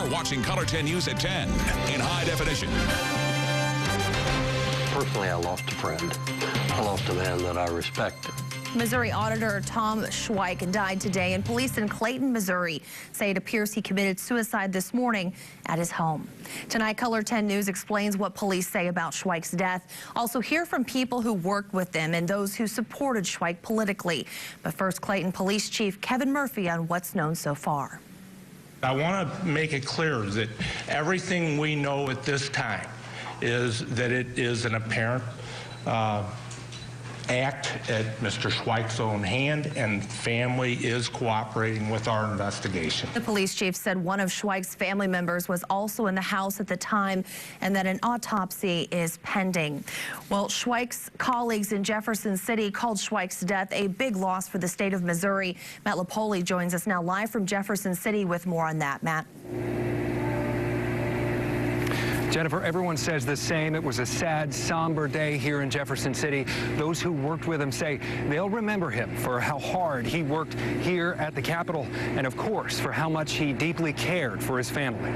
You're watching Color 10 News at 10 in high definition. Personally, I lost a friend. I lost a man that I respect. Missouri Auditor Tom Schweik died today, and police in Clayton, Missouri say it appears he committed suicide this morning at his home. Tonight, Color 10 News explains what police say about Schweik's death. Also hear from people who worked with him and those who supported Schweik politically. But first, Clayton Police Chief Kevin Murphy on what's known so far. I want to make it clear that everything we know at this time is that it is an apparent act at Mr. Schweik's own hand, and family is cooperating with our investigation. The police chief said one of Schweik's family members was also in the house at the time and that an autopsy is pending. Well, Schweik's colleagues in Jefferson City called Schweik's death a big loss for the state of Missouri. Matt LaPoli joins us now live from Jefferson City with more on that. Matt. Jennifer, everyone says the same. It was a sad, somber day here in Jefferson City. Those who worked with him say they'll remember him for how hard he worked here at the Capitol and, of course, for how much he deeply cared for his family.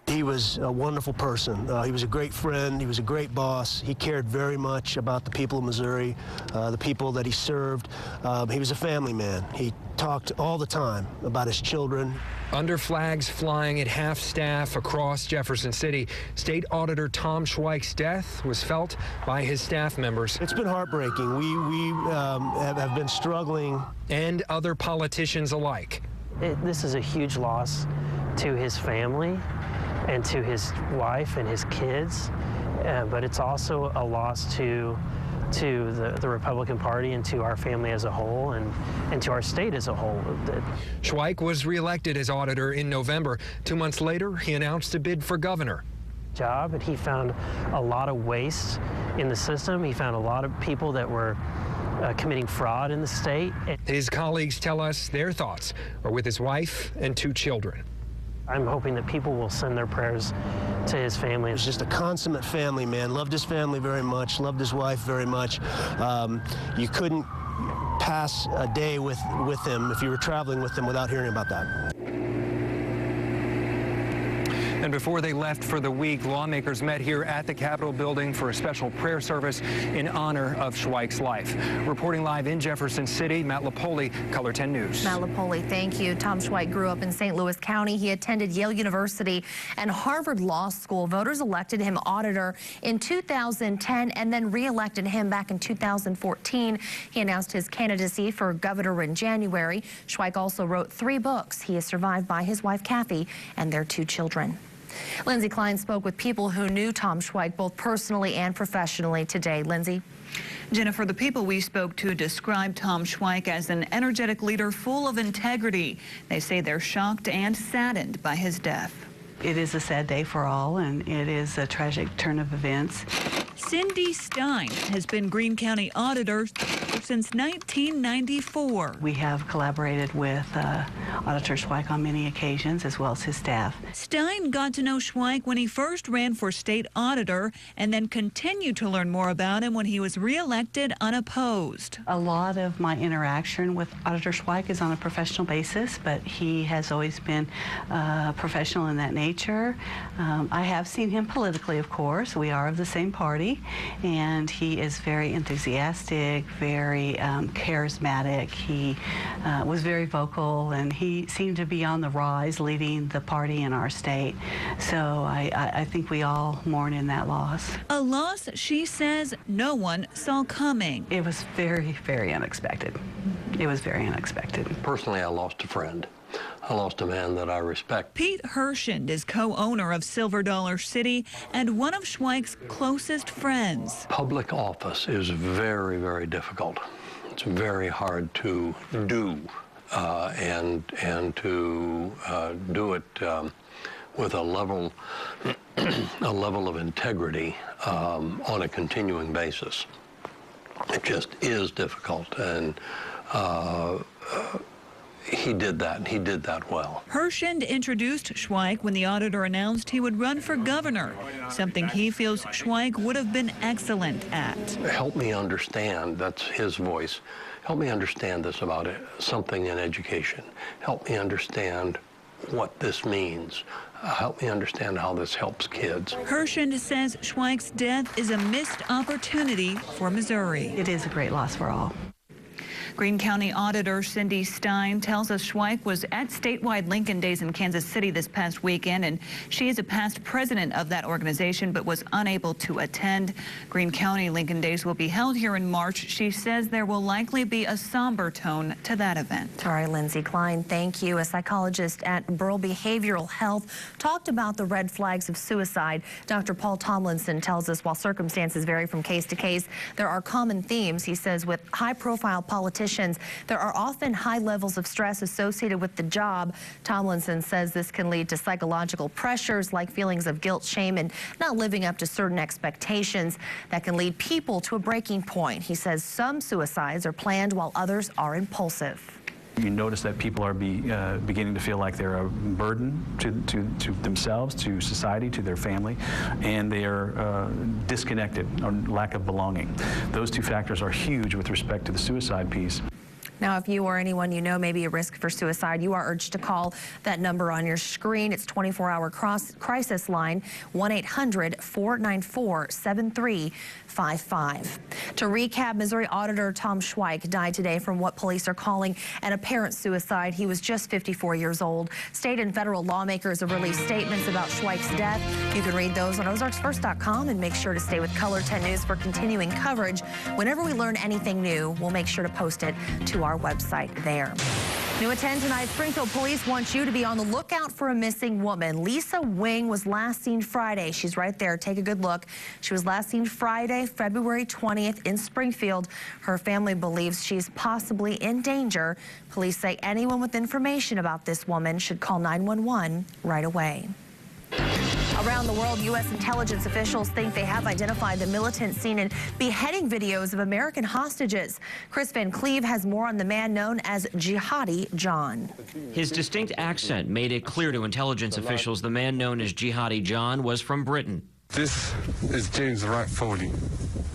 He was a wonderful person. He was a great friend. He was a great boss. He cared very much about the people of Missouri, the people that he served. He was a family man. He talked all the time about his children. Under flags flying at half-staff across Jefferson City, State Auditor Tom Schweik's death was felt by his staff members. It's been heartbreaking. We have been struggling. And other politicians alike. This is a huge loss to his family and to his wife and his kids, but it's also a loss to the Republican Party and to our family as a whole and to our state as a whole. Schweik was reelected as auditor in November. 2 months later, he announced a bid for governor. And he found a lot of waste in the system. He found a lot of people that were committing fraud in the state. His colleagues tell us their thoughts are with his wife and 2 children. I'm hoping that people will send their prayers to his family. He was just a consummate family man, loved his family very much, loved his wife very much. You couldn't pass a day with him if you were traveling with him without hearing about that. And before they left for the week, lawmakers met here at the Capitol building for a special prayer service in honor of Schweik's life. Reporting live in Jefferson City, Matt LaPoli, Color 10 News. Matt LaPoli, thank you. Tom Schweik grew up in St. Louis County. He attended Yale University and Harvard Law School. Voters elected him auditor in 2010 and then re-elected him back in 2014. He announced his candidacy for governor in January. Schweik also wrote 3 books. He is survived by his wife, Kathy, and their 2 children. Lindsay Klein spoke with people who knew Tom Schweik both personally and professionally today. Lindsay. Jennifer, the people we spoke to described Tom Schweik as an energetic leader full of integrity. They say they're shocked and saddened by his death. It is a sad day for all, and it is a tragic turn of events. Cindy Stein has been Greene County Auditor since 1994. We have collaborated with Auditor Schweik on many occasions, as well as his staff. Stein got to know Schweik when he first ran for state auditor and then continued to learn more about him when he was reelected unopposed. A lot of my interaction with Auditor Schweik is on a professional basis, but he has always been professional in that nature. I have seen him politically, of course. We are of the same party, and he is very enthusiastic, very charismatic. He was very vocal, and he seemed to be on the rise, leading the party in our state. So I think we all mourn in that loss. A loss she says no one saw coming. It was very, very unexpected. It was very unexpected. Personally, I lost a friend. I lost a man that I respect. Pete Hershend is co-owner of Silver Dollar City and one of Schweik's closest friends. Public office is very, very difficult. It's very hard to do, and to do it with a level of integrity on a continuing basis. It just is difficult, and he did that, and he did that well. Hershend introduced Schweik when the auditor announced he would run for governor, something he feels Schweik would have been excellent at. Help me understand, that's his voice, help me understand this about it, something in education. Help me understand what this means. Help me understand how this helps kids. Hershend says Schweik's death is a missed opportunity for Missouri. It is a great loss for all. Greene County Auditor Cindy Stein tells us Schweik was at statewide Lincoln Days in Kansas City this past weekend, and she is a past president of that organization but was unable to attend. Greene County Lincoln Days will be held here in March. She says there will likely be a somber tone to that event. All right, Lindsay Klein, thank you. A psychologist at Burl Behavioral Health talked about the red flags of suicide. Dr. Paul Tomlinson tells us while circumstances vary from case to case, there are common themes. He says with high-profile politicians, there are often high levels of stress associated with the job. Tomlinson says this can lead to psychological pressures like feelings of guilt, shame, and not living up to certain expectations that can lead people to a breaking point. He says some suicides are planned while others are impulsive. You notice that people are beginning to feel like they're a burden to themselves, to society, to their family, and they are disconnected or lack of belonging. Those two factors are huge with respect to the suicide piece. Now, if you or anyone you know may be at risk for suicide, you are urged to call that number on your screen. It's 24-hour crisis line, 1-800-494-7355. To recap, Missouri Auditor Tom Schweik died today from what police are calling an apparent suicide. He was just 54 years old. State and federal lawmakers have released statements about Schweik's death. You can read those on ozarksfirst.com and make sure to stay with Color 10 News for continuing coverage. Whenever we learn anything new, we'll make sure to post it to our website there. New at 10 tonight, Springfield police want you to be on the lookout for a missing woman. Lisa Wing was last seen Friday. She's right there. Take a good look. She was last seen Friday, February 20th in Springfield. Her family believes she's possibly in danger. Police say anyone with information about this woman should call 911 right away. Around the world, U.S. intelligence officials think they have identified the militant seen in beheading videos of American hostages. Chris Van Cleve has more on the man known as Jihadi John. His distinct accent made it clear to intelligence officials the man known as Jihadi John was from Britain. This is James Wright Foley,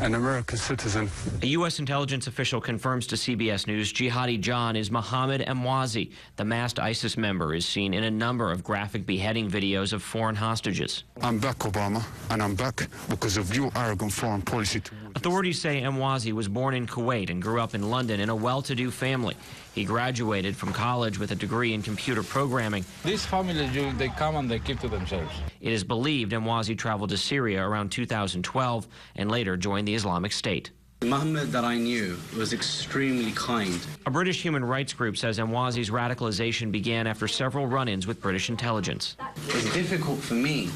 an American citizen. A U.S. intelligence official confirms to CBS News Jihadi John is Mohammed Emwazi. The masked ISIS member is seen in a number of graphic beheading videos of foreign hostages. I'm back, Obama, and I'm back because of your arrogant foreign policy. Authorities say Emwazi was born in Kuwait and grew up in London in a well-to-do family. He graduated from college with a degree in computer programming. This family, they come and they keep to themselves. It is believed Emwazi traveled to Syria around 2012 and later joined the Islamic State. The Mohammed that I knew was extremely kind. A British human rights group says Emwazi's radicalization began after several run-ins with British intelligence. It's difficult for me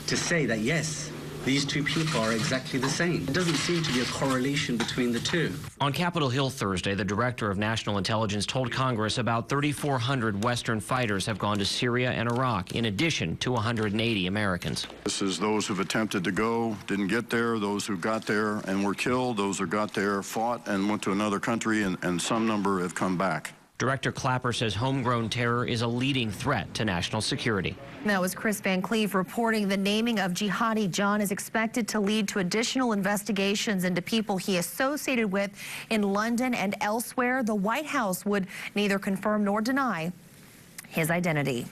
to say that, yes, these two people are exactly the same. It doesn't seem to be a correlation between the two. On Capitol Hill Thursday, the director of national intelligence told Congress about 3,400 Western fighters have gone to Syria and Iraq, in addition to 180 Americans. This is those who've attempted to go, didn't get there, those who got there and were killed, those who got there, fought and went to another country, and some number have come back. Director Clapper says homegrown terror is a leading threat to national security. That was Chris Van Cleve reporting the naming of Jihadi John is expected to lead to additional investigations into people he associated with in London and elsewhere. The White House would neither confirm nor deny his identity.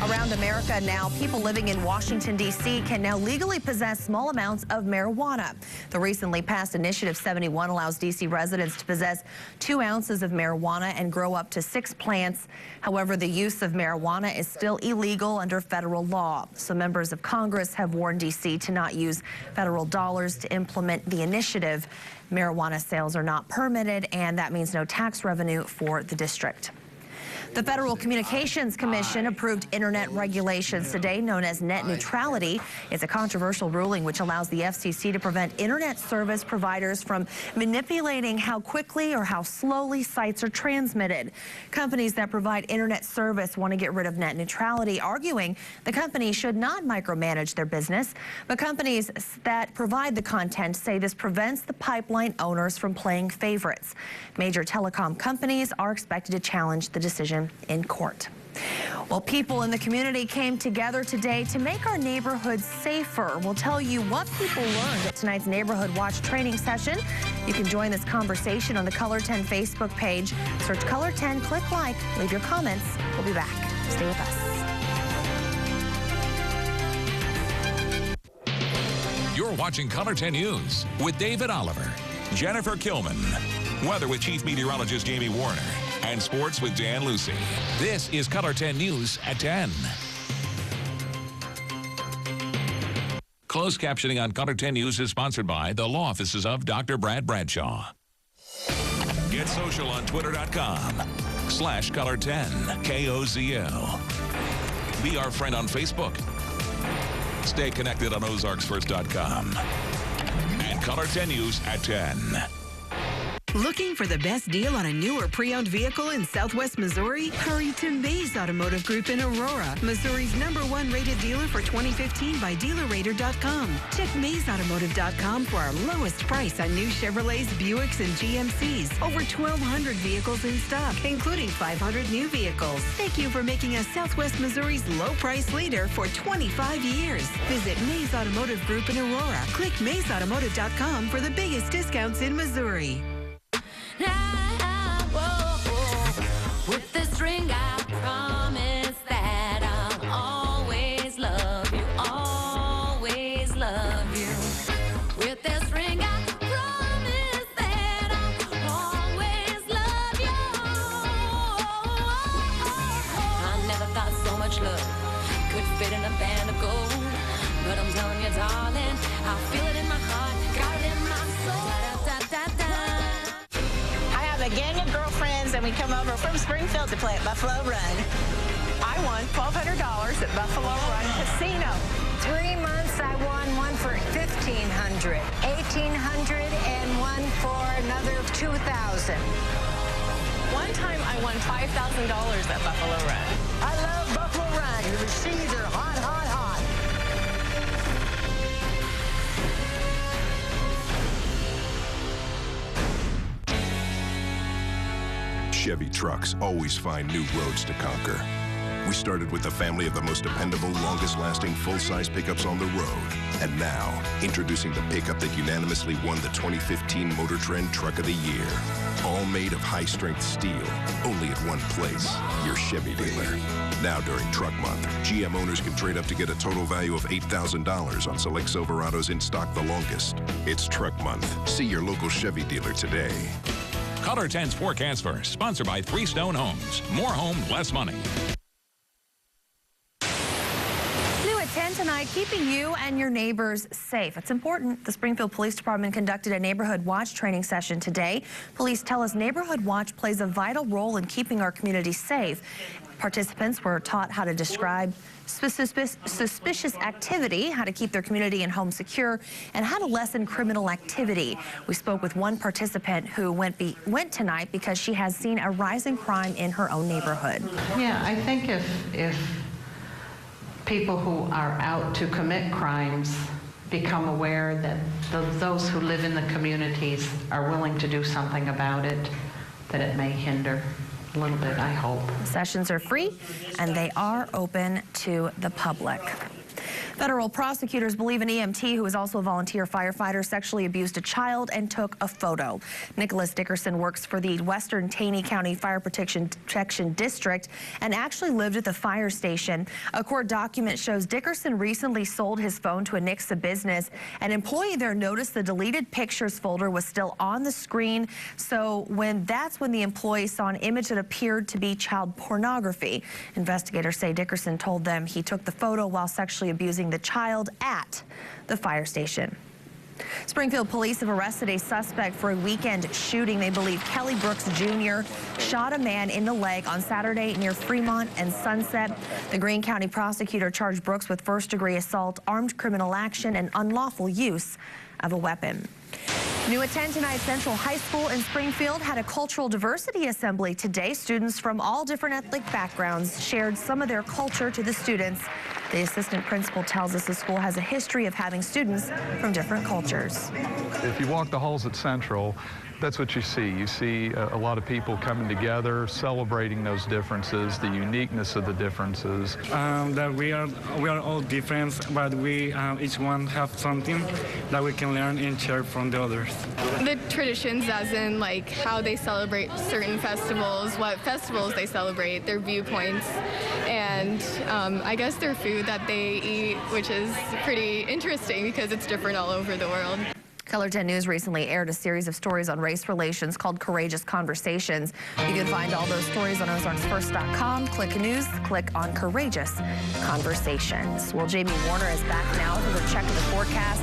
Around America now, people living in Washington, D.C. can now legally possess small amounts of marijuana. The recently passed Initiative 71 allows D.C. residents to possess 2 ounces of marijuana and grow up to 6 plants. However, the use of marijuana is still illegal under federal law. So members of Congress have warned D.C. to not use federal dollars to implement the initiative. Marijuana sales are not permitted, and that means no tax revenue for the district. The Federal Communications Commission approved internet regulations today known as net neutrality. It's a controversial ruling which allows the FCC to prevent internet service providers from manipulating how quickly or how slowly sites are transmitted. Companies that provide internet service want to get rid of net neutrality, arguing the company should not micromanage their business. But companies that provide the content say this prevents the pipeline owners from playing favorites. Major telecom companies are expected to challenge the decision in court. Well, people in the community came together today to make our neighborhoods safer. We'll tell you what people learned at tonight's Neighborhood Watch training session. You can join this conversation on the Color 10 Facebook page. Search Color 10, click like, leave your comments. We'll be back. Stay with us. You're watching Color 10 News with David Oliver, Jennifer Kilman, weather with Chief Meteorologist Jamie Warner, and sports with Dan Lucy. This is Color 10 News at 10. Closed captioning on Color 10 News is sponsored by the law offices of Dr. Brad Bradshaw. Get social on twitter.com/color10, KOZL. Be our friend on Facebook. Stay connected on ozarksfirst.com. And Color 10 News at 10. Looking for the best deal on a new or pre-owned vehicle in Southwest Missouri? Hurry to Mays Automotive Group in Aurora, Missouri's #1 rated dealer for 2015 by DealerRater.com. Check MaysAutomotive.com for our lowest price on new Chevrolets, Buicks, and GMCs. Over 1,200 vehicles in stock, including 500 new vehicles. Thank you for making us Southwest Missouri's low price leader for 25 years. Visit Mays Automotive Group in Aurora. Click MaysAutomotive.com for the biggest discounts in Missouri. With this ring, I promise that I'll always love you, always love you. With this ring, I promise that I'll always love you. I never thought so much love could fit in a band of gold, but I'm telling you, darling, I feel it in my heart, got it in my soul. A gang of girlfriends, and we come over from Springfield to play at Buffalo Run. I won $1,200 at Buffalo Run Casino. 3 months I won one for $1,500, $1,800, and one for another $2,000. One time I won $5,000 at Buffalo Run. I love Buffalo Run. The machines are hot, hot, hot. Chevy trucks always find new roads to conquer. We started with a family of the most dependable, longest-lasting full-size pickups on the road. And now, introducing the pickup that unanimously won the 2015 Motor Trend Truck of the Year. All made of high-strength steel, only at one place, your Chevy dealer. Now during Truck Month, GM owners can trade up to get a total value of $8,000 on select Silverados in stock the longest. It's Truck Month. See your local Chevy dealer today. Color 10's Forecast First, sponsored by Three Stone Homes. More home, less money. New at 10 tonight, keeping you and your neighbors safe. It's important. The Springfield Police Department conducted a neighborhood watch training session today. Police tell us neighborhood watch plays a vital role in keeping our community safe. Participants were taught how to describe suspicious activity, how to keep their community and home secure, and how to lessen criminal activity. We spoke with one participant who went tonight because she has seen a rise in crime in her own neighborhood. Yeah, I think if people who are out to commit crimes become aware that those who live in the communities are willing to do something about it, that it may hinder a little bit, I hope. Sessions are free and they are open to the public. Federal prosecutors believe an EMT, who is also a volunteer firefighter, sexually abused a child and took a photo. Nicholas Dickerson works for the Western Taney County Fire Protection District and actually lived at the fire station. A court document shows Dickerson recently sold his phone to a Nixa business. An employee there noticed the deleted pictures folder was still on the screen. So that's when the employee saw an image that appeared to be child pornography. Investigators say Dickerson told them he took the photo while sexually abusing the child at the fire station. Springfield police have arrested a suspect for a weekend shooting. They believe Kelly Brooks Jr. shot a man in the leg on Saturday near Fremont and Sunset. The Greene County prosecutor charged Brooks with first-degree assault, armed criminal action, and unlawful use of a weapon. New at 10 tonight, Central High School in Springfield had a cultural diversity assembly today. Students from all different ethnic backgrounds shared some of their culture to the students. The assistant principal tells us the school has a history of having students from different cultures. If you walk the halls at Central, that's what you see. You see a lot of people coming together, celebrating those differences, the uniqueness of the differences. That we are all different, but we each one have something that we can learn and share from the others. The traditions, as in like how they celebrate certain festivals, what festivals they celebrate, their viewpoints, and and I guess their food that they eat, which is pretty interesting because it's different all over the world. Color 10 News recently aired a series of stories on race relations called Courageous Conversations. You can find all those stories on ozarksfirst.com. Click news, click on Courageous Conversations. Well, Jamie Warner is back now for the check of the forecast.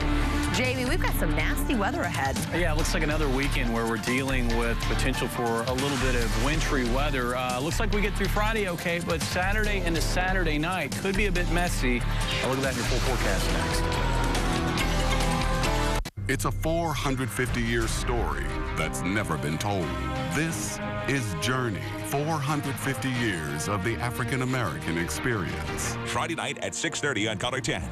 Jamie, we've got some nasty weather ahead. Yeah, it looks like another weekend where we're dealing with potential for a little bit of wintry weather. Looks like we get through Friday okay, but Saturday into Saturday night could be a bit messy. I'll look at that in your full forecast next. It's a 450-year story that's never been told. This is Journey, 450 years of the African-American experience. Friday night at 6:30 on Color 10.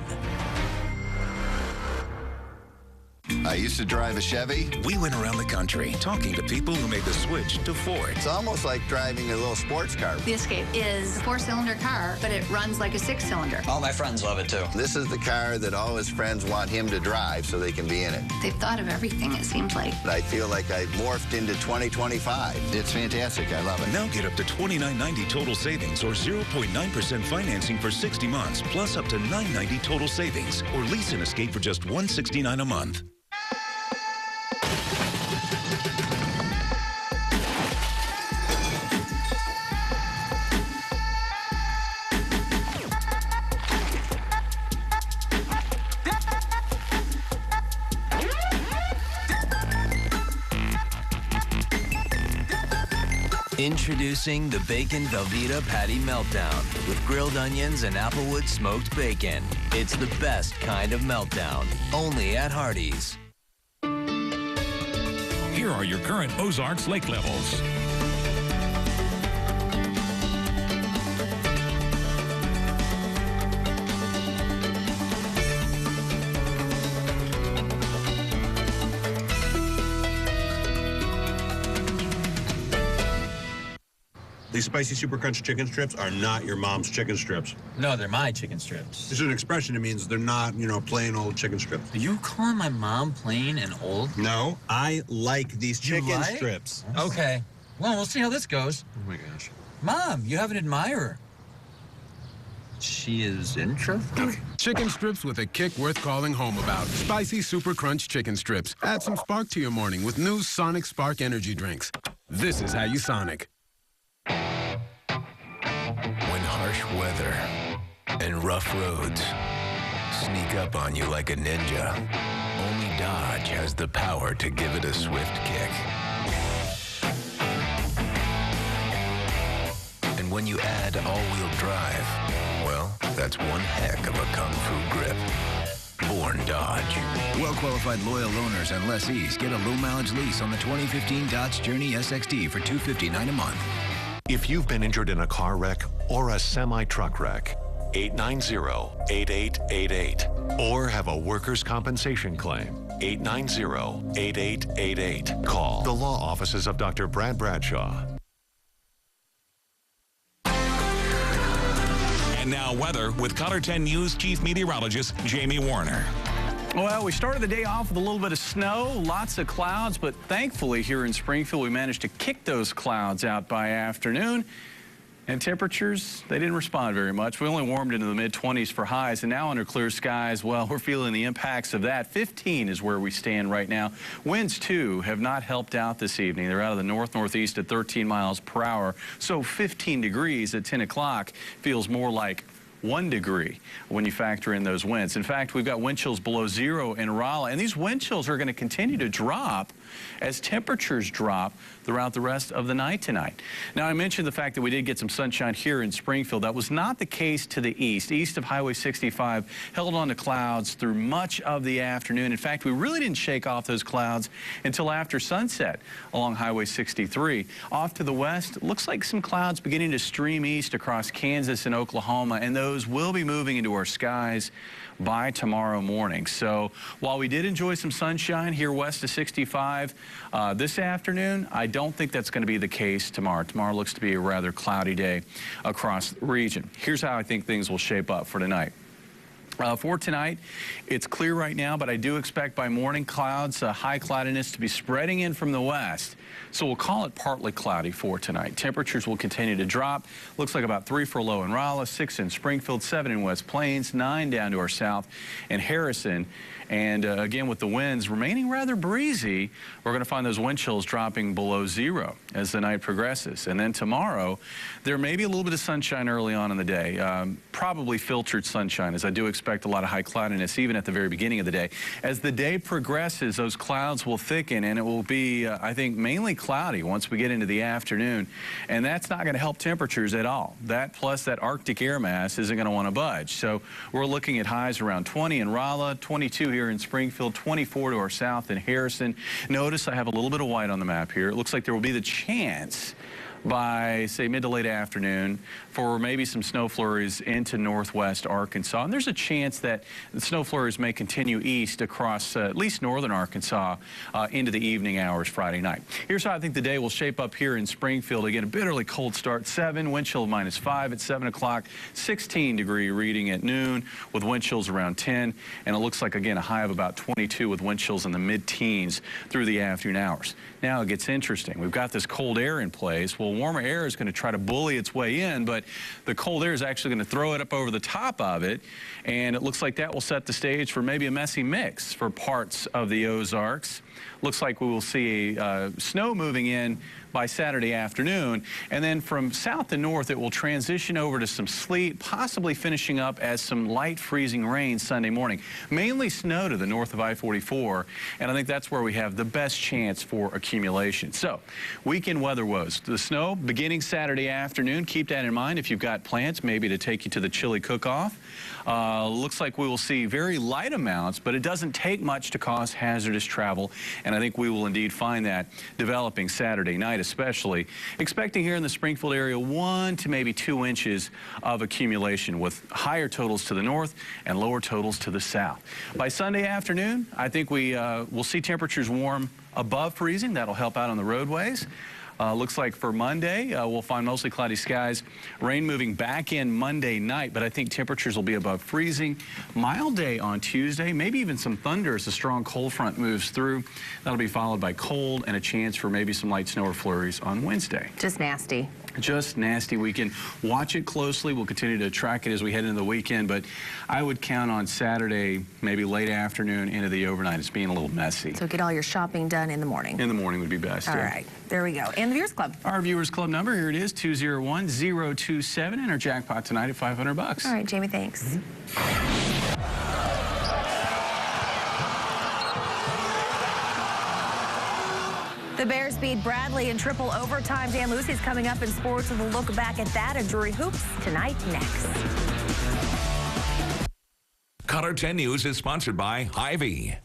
I used to drive a Chevy. We went around the country talking to people who made the switch to Ford. It's almost like driving a little sports car. The Escape is a 4-cylinder car, but it runs like a 6-cylinder. All my friends love it, too. This is the car that all his friends want him to drive so they can be in it. They've thought of everything, it seems like. I feel like I've morphed into 2025. It's fantastic. I love it. Now get up to $29.90 total savings or 0.9% financing for 60 months, plus up to $9.90 total savings, or lease an Escape for just $169 a month. Introducing the Bacon Velveeta Patty Meltdown with grilled onions and applewood smoked bacon. It's the best kind of meltdown, only at Hardee's. Here are your current Ozarks lake levels. These spicy super crunch chicken strips are not your mom's chicken strips. No, they're my chicken strips. This is an expression. It means they're not, plain old chicken strips. Are you calling my mom plain and old? No, I like these chicken strips. Okay. Well, we'll see how this goes. Oh, my gosh. Mom, you have an admirer. She is interested? Okay. Chicken strips with a kick worth calling home about. Spicy Super Crunch chicken strips. Add some spark to your morning with new Sonic Spark energy drinks. This is how you Sonic. When harsh weather and rough roads sneak up on you like a ninja, only Dodge has the power to give it a swift kick. And when you add all-wheel drive, well, that's one heck of a kung fu grip. Born Dodge. Well-qualified loyal owners and lessees get a low-mileage lease on the 2015 Dodge Journey SXT for $259 a month. If you've been injured in a car wreck or a semi-truck wreck, 890-8888. Or have a workers' compensation claim, 890-8888. Call the law offices of Dr. Brad Bradshaw. And now weather with Color 10 News Chief Meteorologist Jamie Warner. Well, we started the day off with a little bit of snow, lots of clouds, but thankfully here in Springfield, we managed to kick those clouds out by afternoon. And temperatures, they didn't respond very much. We only warmed into the mid-20s for highs, and now under clear skies, well, we're feeling the impacts of that. 15 is where we stand right now. Winds, too, have not helped out this evening. They're out of the north-northeast at 13 miles per hour. So 15 degrees at 10 o'clock feels more like 1 degree when you factor in those winds. In fact, we've got wind chills below 0 in Rolla, and these wind chills are going to continue to drop as temperatures drop throughout the rest of the night tonight. Now, I mentioned the fact that we did get some sunshine here in Springfield. That was not the case to the east of Highway 65, held on to clouds through much of the afternoon. In fact, we really didn't shake off those clouds until after sunset along Highway 63. Off to the west, looks like some clouds beginning to stream east across Kansas and Oklahoma, and those will be moving into our skies by tomorrow morning. So while we did enjoy some sunshine here west of 65 this afternoon, I don't think that's going to be the case tomorrow. Tomorrow looks to be a rather cloudy day across the region. Here's how I think things will shape up for tonight. For tonight, it's clear right now, but I do expect by morning clouds, high cloudiness to be spreading in from the west. So we'll call it partly cloudy for tonight. Temperatures will continue to drop. Looks like about 3 for low in Rolla, 6 in Springfield, 7 in West Plains, 9 down to our south in Harrison. And again, with the winds remaining rather breezy, we're going to find those wind chills dropping below 0 as the night progresses. And then tomorrow, there may be a little bit of sunshine early on in the day, probably filtered sunshine, as I do expect a lot of high cloudiness even at the very beginning of the day. As the day progresses, those clouds will thicken, and it will be, I think, mainly cloudy once we get into the afternoon. And that's not going to help temperatures at all. That plus that Arctic air mass isn't going to want to budge. So we're looking at highs around 20 in Rolla, 22 here in Springfield, 24 to our south in Harrison. Notice I have a little bit of white on the map here. It looks like there will be the chance by, say, mid to late afternoon for maybe some snow flurries into northwest Arkansas. And there's a chance that the snow flurries may continue east across at least northern Arkansas into the evening hours Friday night. Here's how I think the day will shape up here in Springfield. Again, a bitterly cold start, 7, wind chill -5 at 7 o'clock, 16-degree reading at noon with wind chills around 10. And it looks like, again, a high of about 22 with wind chills in the mid-teens through the afternoon hours. Now it gets interesting. We've got this cold air in place. Well, warmer air is going to try to bully its way in, but the cold air is actually going to throw it up over the top of it, and it looks like that will set the stage for maybe a messy mix for parts of the Ozarks. Looks like we will see snow moving in by Saturday afternoon, and then from south to north it will transition over to some sleet, possibly finishing up as some light freezing rain Sunday morning. Mainly snow to the north of I-44, and I think that's where we have the best chance for accumulation. So, weekend weather woes. The snow beginning Saturday afternoon. Keep that in mind if you've got plans maybe to take you to the chili cook-off. Looks like we will see very light amounts, but it doesn't take much to cause hazardous travel, and I think we will indeed find that developing Saturday night especially. Expecting here in the Springfield area 1 to maybe 2 inches of accumulation with higher totals to the north and lower totals to the south. By Sunday afternoon, I think we will see temperatures warm above freezing. That'll help out on the roadways. Looks like for Monday, we'll find mostly cloudy skies. Rain moving back in Monday night, but I think temperatures will be above freezing. Mild day on Tuesday, maybe even some thunder as a strong cold front moves through. That'll be followed by cold and a chance for maybe some light snow or flurries on Wednesday. Just nasty. Just nasty weekend. Watch it closely. We'll continue to track it as we head into the weekend, but I would count on Saturday, maybe late afternoon into the overnight. It's being a little messy. So get all your shopping done in the morning. In the morning would be best. All right. There we go. And the Viewers Club. Our Viewers Club number, here it is, 201-027, and our jackpot tonight at $500. All right, Jamie, thanks. The Bears beat Bradley in triple overtime. Dan Lucy's coming up in sports with a look back at that at Drury Hoops tonight next. Color 10 News is sponsored by Hy-Vee.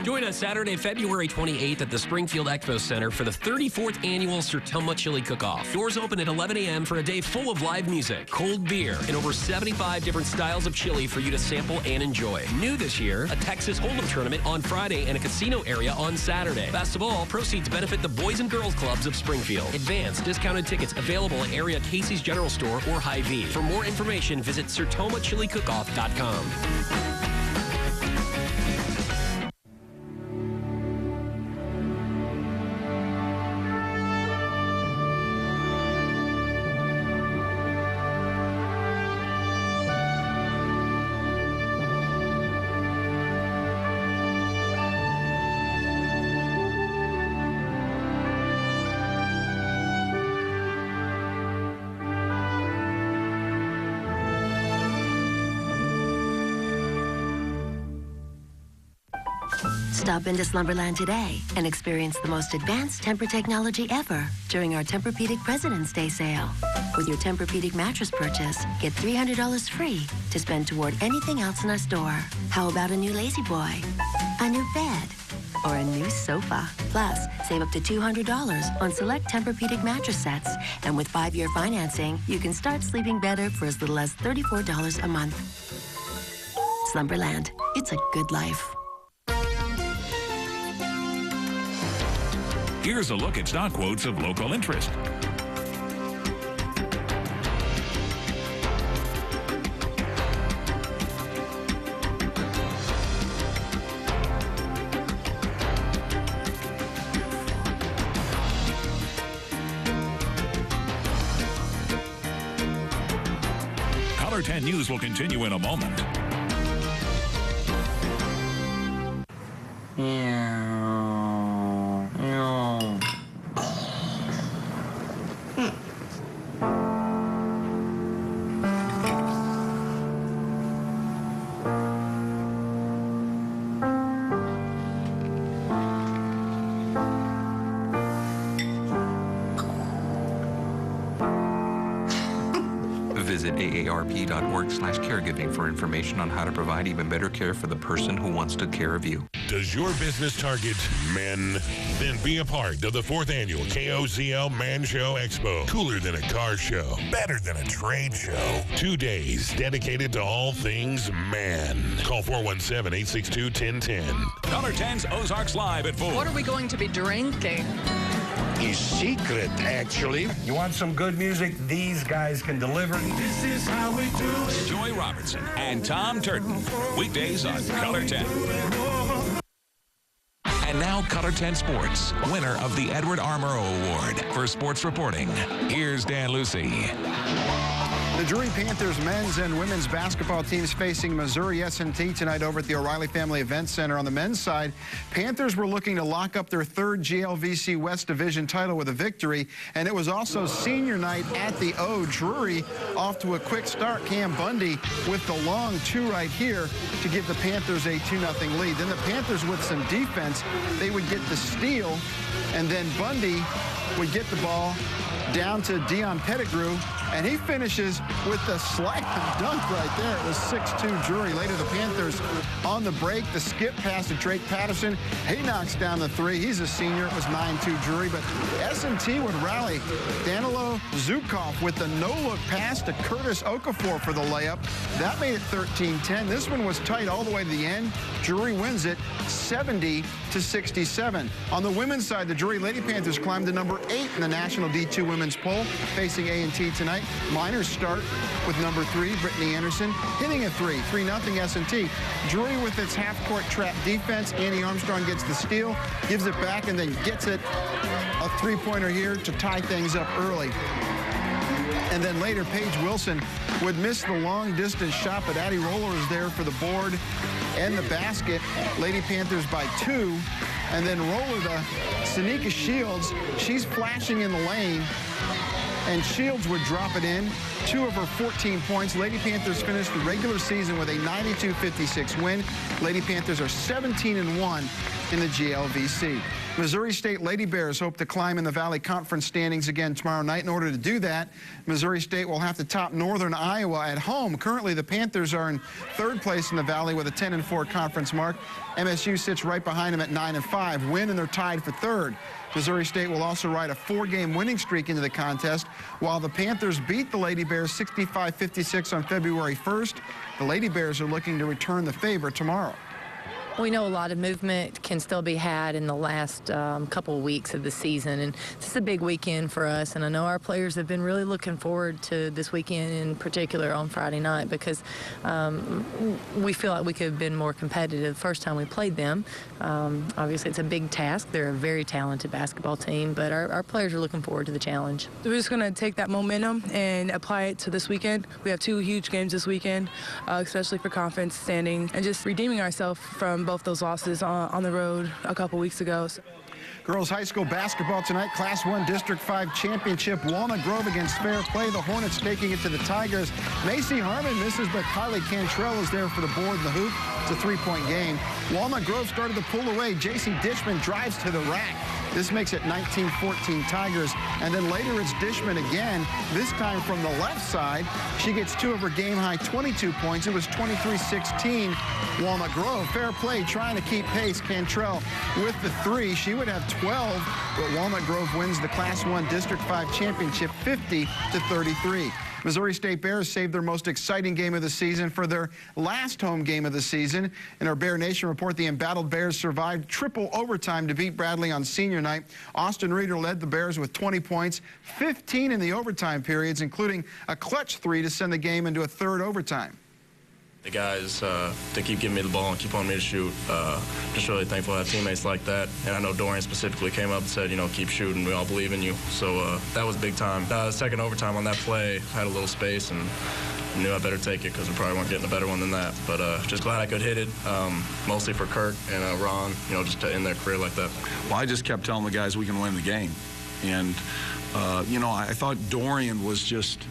Join us Saturday, February 28th at the Springfield Expo Center for the 34th annual Sertoma Chili Cook-Off. Doors open at 11 a.m. for a day full of live music, cold beer, and over 75 different styles of chili for you to sample and enjoy. New this year, a Texas Hold'em tournament on Friday and a casino area on Saturday. Best of all, proceeds benefit the Boys and Girls Clubs of Springfield. Advanced discounted tickets available at area Casey's General Store or Hy-Vee. For more information, visit SertomaChiliCookoff.com. Stop into Slumberland today and experience the most advanced Tempur technology ever during our Tempur-Pedic President's Day sale. With your Tempur-Pedic mattress purchase, get $300 free to spend toward anything else in our store. How about a new Lazy Boy, a new bed, or a new sofa? Plus, save up to $200 on select Tempur-Pedic mattress sets. And with 5-year financing, you can start sleeping better for as little as $34 a month. Slumberland, it's a good life. Here's a look at stock quotes of local interest. Color 10 News will continue in a moment. Visit aarp.org/caregiving for information on how to provide even better care for the person who wants to care of you. Does your business target men? Then be a part of the 4th annual KOZL Man Show Expo. Cooler than a car show. Better than a trade show. 2 days dedicated to all things man. Call 417-862-1010. Color 10's Ozarks Live at 4. What are we going to be drinking? Is secret, actually. You want some good music? These guys can deliver. This is how we do it. Joy Robertson and Tom Turton. Weekdays on Color 10. And now Color 10 Sports, winner of the Edward R. Murrow Award for sports reporting. Here's Dan Lucy. The Drury Panthers men's and women's basketball teams facing Missouri S&T tonight over at the O'Reilly Family Event Center. On the men's side, Panthers were looking to lock up their 3rd GLVC West Division title with a victory, and it was also senior night at the O. Drury off to a quick start. Cam Bundy with the long 2 right here to give the Panthers a 2-0 lead. Then the Panthers with some defense, they would get the steal, and then Bundy would get the ball down to Dion Pettigrew, and he finishes with the slam dunk right there. It was 6-2 Drury. Later, the Panthers on the break. The skip pass to Drake Patterson. He knocks down the 3. He's a senior. It was 9-2 Drury, but S&T would rally. Danilo Zukov with the no-look pass to Curtis Okafor for the layup. That made it 13-10. This one was tight all the way to the end. Drury wins it 70-67. On the women's side, the Drury Lady Panthers climbed to number 8 in the National D2 Women's Poll, facing A&T tonight. Miners start with number 3, Brittany Anderson, hitting a 3, 3-0 S&T. Drury with its half-court trap defense. Annie Armstrong gets the steal, gives it back, and then gets it a 3-pointer here to tie things up early. And then later, Paige Wilson would miss the long-distance shot, but Addie Roller is there for the board and the basket. Lady Panthers by 2. And then Roller to Sanika Shields. She's flashing in the lane, and Shields would drop it in. 2 of her 14 points. Lady Panthers finished the regular season with a 92-56 win. Lady Panthers are 17-1 in the GLVC. Missouri State Lady Bears hope to climb in the Valley Conference standings again tomorrow night. In order to do that, Missouri State will have to top Northern Iowa at home. Currently, the Panthers are in 3rd place in the Valley with a 10-4 conference mark. MSU sits right behind them at 9-5. Win, and they're tied for 3rd. Missouri State will also ride a 4-game winning streak into the contest, while the Panthers beat the Lady Bears 65-56 on February 1st. The Lady Bears are looking to return the favor tomorrow. We know a lot of movement can still be had in the last couple of weeks of the season, and this is a big weekend for us, and I know our players have been really looking forward to this weekend in particular on Friday night, because we feel like we could have been more competitive the first time we played them. Obviously, it's a big task. They're a very talented basketball team, but our players are looking forward to the challenge. We're just going to take that momentum and apply it to this weekend. We have 2 huge games this weekend, especially for conference standing, and just redeeming ourselves from both those losses on the road a couple weeks ago. Girls high school basketball tonight, Class 1 District 5 championship. Walnut Grove against Fair Play. The Hornets taking it to the Tigers. Macy Harmon misses, but Kylie Cantrell is there for the board and the hoop. It's a 3-point game. Walnut Grove started to pull away. J.C. Dishman drives to the rack. This makes it 19-14 Tigers. And then later it's Dishman again, this time from the left side. She gets 2 of her game-high 22 points. It was 23-16 Walnut Grove. Fair Play trying to keep pace. Cantrell with the 3. She would have 12, but Walnut Grove wins the Class 1 District 5 championship 50-33. Missouri State Bears saved their most exciting game of the season for their last home game of the season. In our Bear Nation report, the embattled Bears survived triple overtime to beat Bradley on senior night. Austin Reeder led the Bears with 20 points, 15 in the overtime periods, including a clutch 3 to send the game into a 3rd overtime. The guys, they keep giving me the ball and keep wanting me to shoot. Just really thankful to have teammates like that. And I know Dorian specifically came up and said, you know, keep shooting. We all believe in you. So that was big time. Second overtime on that play, I had a little space and knew I better take it because we probably weren't getting a better one than that. But just glad I could hit it, mostly for Kirk and Ron, just to end their career like that. Well, I just kept telling the guys we can win the game. And, I thought Dorian was just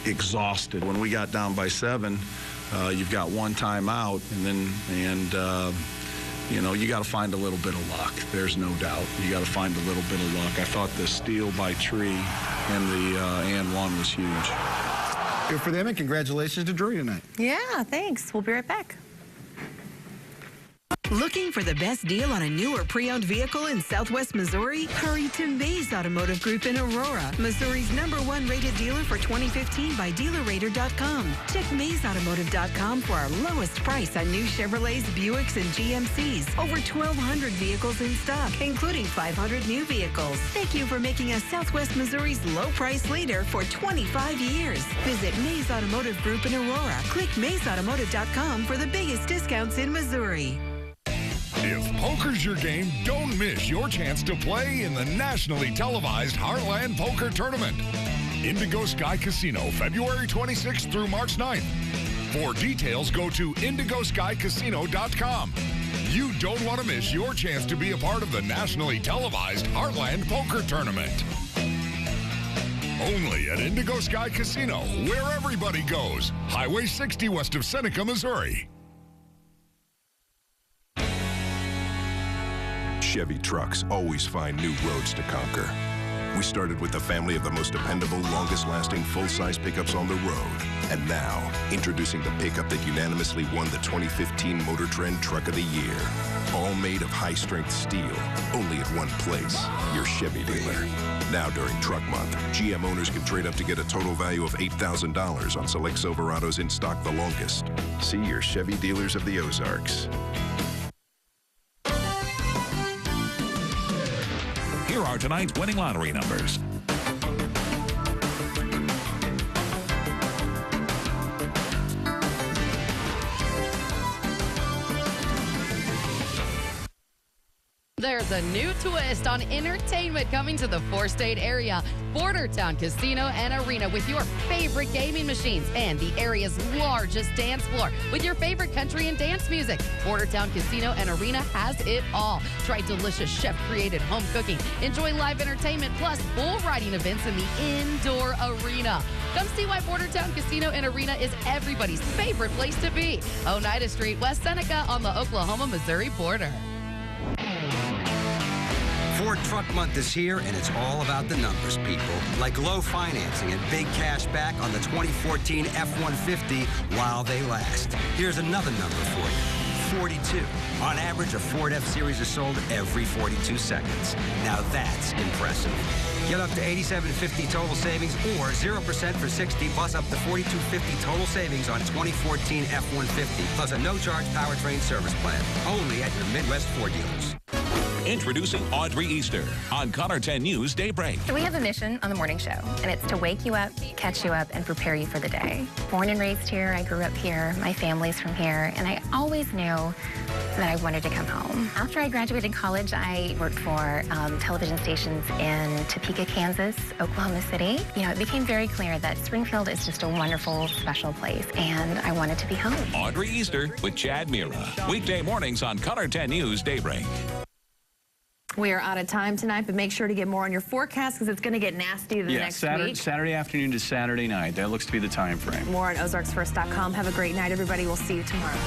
exhausted. When we got down by 7, you've got one timeout, you got to find a little bit of luck. There's no doubt. You got to find a little bit of luck. I thought the steal by Tree and the and one was huge. Good for them, and congratulations to Drury tonight. Yeah, thanks. We'll be right back. Looking for the best deal on a new or pre-owned vehicle in Southwest Missouri? Hurry to Mays Automotive Group in Aurora, Missouri's #1 rated dealer for 2015 by DealerRater.com. Check MaysAutomotive.com for our lowest price on new Chevrolets, Buicks, and GMCs. Over 1,200 vehicles in stock, including 500 new vehicles. Thank you for making us Southwest Missouri's low price leader for 25 years. Visit Mays Automotive Group in Aurora. Click MaysAutomotive.com for the biggest discounts in Missouri. If poker's your game, don't miss your chance to play in the nationally televised Heartland Poker Tournament. Indigo Sky Casino, February 26th through March 9th. For details, go to IndigoSkyCasino.com. You don't want to miss your chance to be a part of the nationally televised Heartland Poker Tournament. Only at Indigo Sky Casino, where everybody goes. Highway 60 west of Seneca, Missouri. Chevy trucks always find new roads to conquer. We started with the family of the most dependable, longest-lasting full-size pickups on the road. And now, introducing the pickup that unanimously won the 2015 Motor Trend Truck of the Year. All made of high-strength steel, only at one place, your Chevy dealer. Now during Truck Month, GM owners can trade up to get a total value of $8,000 on select Silverados in stock the longest. See your Chevy dealers of the Ozarks. Here are tonight's winning lottery numbers. There's a new twist on entertainment coming to the four-state area. Bordertown Casino and Arena with your favorite gaming machines and the area's largest dance floor with your favorite country and dance music. Bordertown Casino and Arena has it all. Try delicious chef-created home cooking. Enjoy live entertainment plus bull riding events in the indoor arena. Come see why Bordertown Casino and Arena is everybody's favorite place to be. Oneida Street, West Seneca on the Oklahoma-Missouri border. Ford Truck Month is here, and it's all about the numbers, people. Like low financing and big cash back on the 2014 F-150 while they last. Here's another number for you. 42. On average, a Ford F-Series is sold every 42 seconds. Now that's impressive. Get up to $8,750 total savings or 0% for 60 plus up to $4,250 total savings on 2014 F-150 plus a no-charge powertrain service plan. Only at your Midwest Ford dealers. Introducing Audrey Easter on Connor 10 News Daybreak. So we have a mission on the morning show, and it's to wake you up, catch you up, and prepare you for the day. Born and raised here, I grew up here, my family's from here, and I always knew that I wanted to come home. After I graduated college, I worked for television stations in Topeka, Kansas, Oklahoma City. It became very clear that Springfield is just a wonderful, special place, and I wanted to be home. Audrey Easter with Chad Mira. Weekday mornings on Connor 10 News Daybreak. We are out of time tonight, but make sure to get more on your forecast because it's going to get nasty the next week. Saturday afternoon to Saturday night. That looks to be the time frame. More on OzarksFirst.com. Have a great night, everybody. We'll see you tomorrow.